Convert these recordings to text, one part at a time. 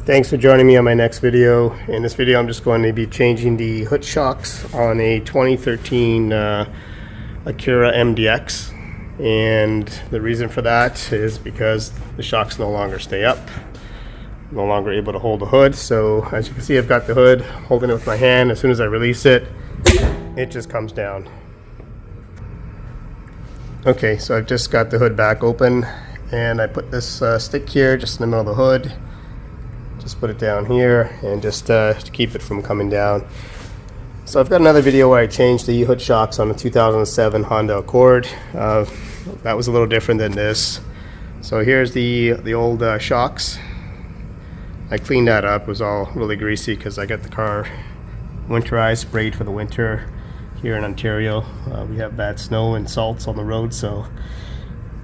Thanks for joining me on my next video. In this video I'm just going to be changing the hood shocks on a 2013 Aucra MDX, and the reason for that is because the shocks no longer stay up, no longer able to hold the hood. So as you can see, I've got the hood, holding it with my hand. As soon as I release it, it just comes down. Okay, so I've just got the hood back open, and I put this stick here just in the middle of the hood. Just put it down here, and just to keep it from coming down. So I've got another video where I changed the hood shocks on the 2007 Honda Accord. That was a little different than this. So here's the old shocks. I cleaned that up. It was all really greasy because I got the car winterized, sprayed for the winter. Here in Ontario, we have bad snow and salts on the road. So,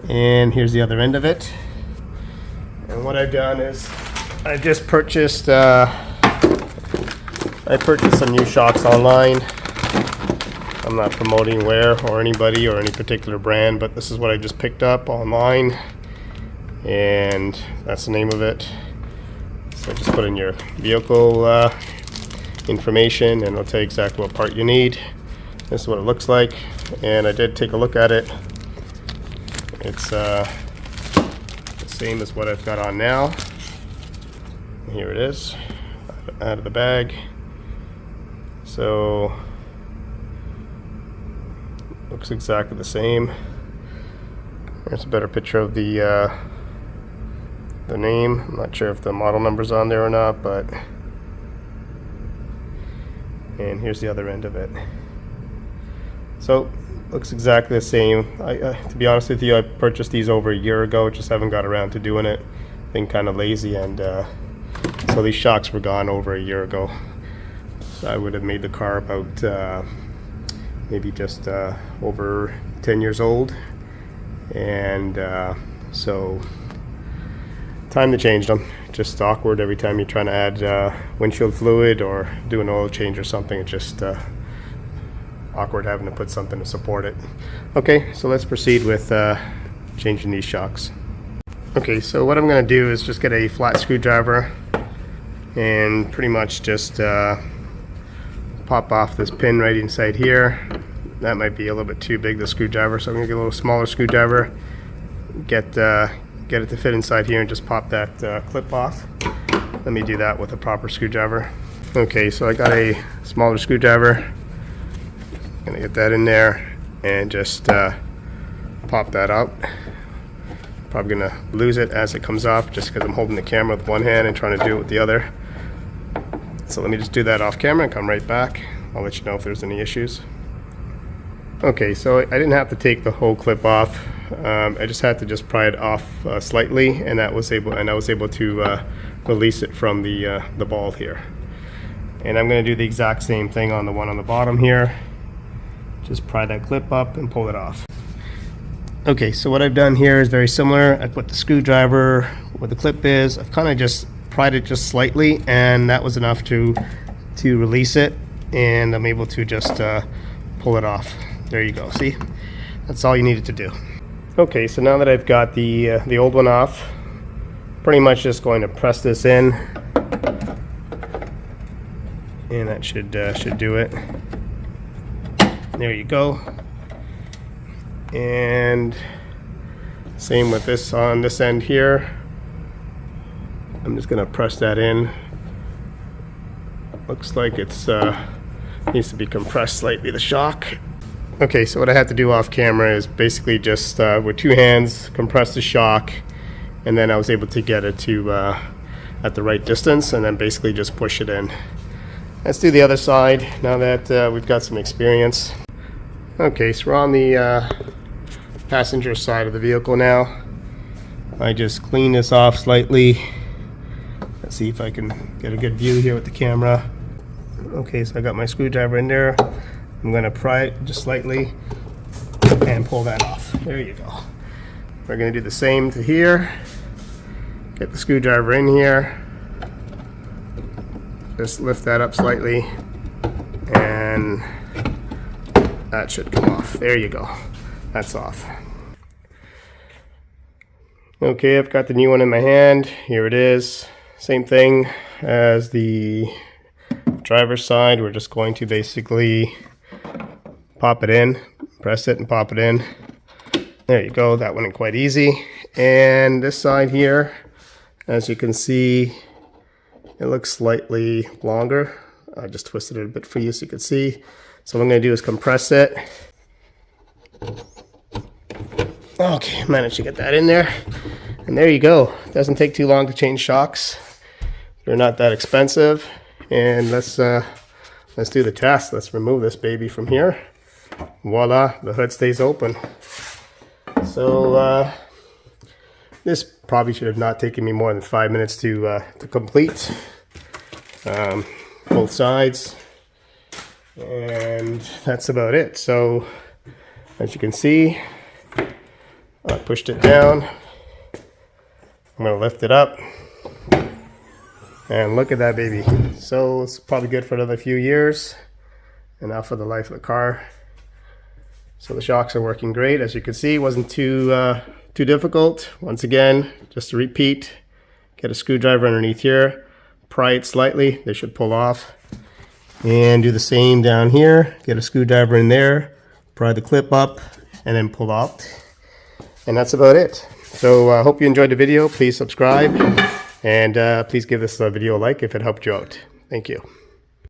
and here's the other end of it. And what I've done is I just purchased some new shocks online. I'm not promoting where or anybody or any particular brand, but this is what I just picked up online, and that's the name of it. So just put in your vehicle information, and it'll tell you exactly what part you need. This is what it looks like, and I did take a look at it. It's the same as what I've got on now. Here it is, out of the bag. So looks exactly the same. There's a better picture of the name. I'm not sure if the model number's on there or not, but and here's the other end of it. So looks exactly the same. To be honest with you, I purchased these over a year ago. Just haven't got around to doing it. Been kind of lazy, and so these shocks were gone over a year ago. So I would have made the car about maybe just over 10 years old, and so time to change them. Just awkward every time you're trying to add windshield fluid or do an oil change or something. It's just awkward having to put something to support it. Okay, so let's proceed with changing these shocks. Okay, so what I'm going to do is just get a flat screwdriver and pretty much just pop off this pin right inside here. That might be a little bit too big, the screwdriver, so I'm going to get a little smaller screwdriver, get it to fit inside here, and just pop that clip off. Let me do that with a proper screwdriver. Okay, so I got a smaller screwdriver. Gonna get that in there and just pop that out. Probably gonna lose it as it comes off just because I'm holding the camera with one hand and trying to do it with the other. So let me just do that off camera and come right back. I'll let you know if there's any issues. Okay, so I didn't have to take the whole clip off. I just had to just pry it off slightly, and I was able to release it from the ball here. And I'm going to do the exact same thing on the one on the bottom here. Just pry that clip up and pull it off. Okay, so what I've done here is very similar. I put the screwdriver where the clip is. I've kind of just pried it just slightly, and that was enough to release it, and I'm able to just pull it off. There you go. See, that's all you needed to do. Okay, so now that I've got the old one off, pretty much just going to press this in, and that should do it. There you go. And same with this on this end here. I'm just gonna press that in. Looks like it's needs to be compressed slightly, the shock. Okay, so what I had to do off camera is basically just with two hands compress the shock, and then I was able to get it to at the right distance, and then basically just push it in. Let's do the other side now that we've got some experience. Okay, so we're on the passenger side of the vehicle now. I just clean this off slightly. Let's see if I can get a good view here with the camera. Okay, so I got my screwdriver in there. I'm going to pry it just slightly and pull that off. There you go. We're going to do the same to here. Get the screwdriver in here. Just lift that up slightly, and that should come off. There you go. That's off. Okay, I've got the new one in my hand. Here it is. Same thing as the driver's side. We're just going to basically pop it in, press it and pop it in. There you go, that went in quite easy. And this side here, as you can see, it looks slightly longer. I just twisted it a bit for you so you can see. So what I'm going to do is compress it. Okay, managed to get that in there. And there you go. It doesn't take too long to change shocks. They're not that expensive. And let's do the test. Let's remove this baby from here. Voila, the hood stays open. So this probably should have not taken me more than 5 minutes to complete. Both sides. And that's about it. So as you can see, I pushed it down. I'm going to lift it up. And look at that baby. So it's probably good for another few years. And now for the life of the car. So the shocks are working great. As you can see, it wasn't too difficult. Once again, just to repeat, get a screwdriver underneath here, pry it slightly, they should pull off. And do the same down here, get a screwdriver in there, pry the clip up, and then pull out. And that's about it. So I hope you enjoyed the video. Please subscribe, and please give this video a like if it helped you out. Thank you.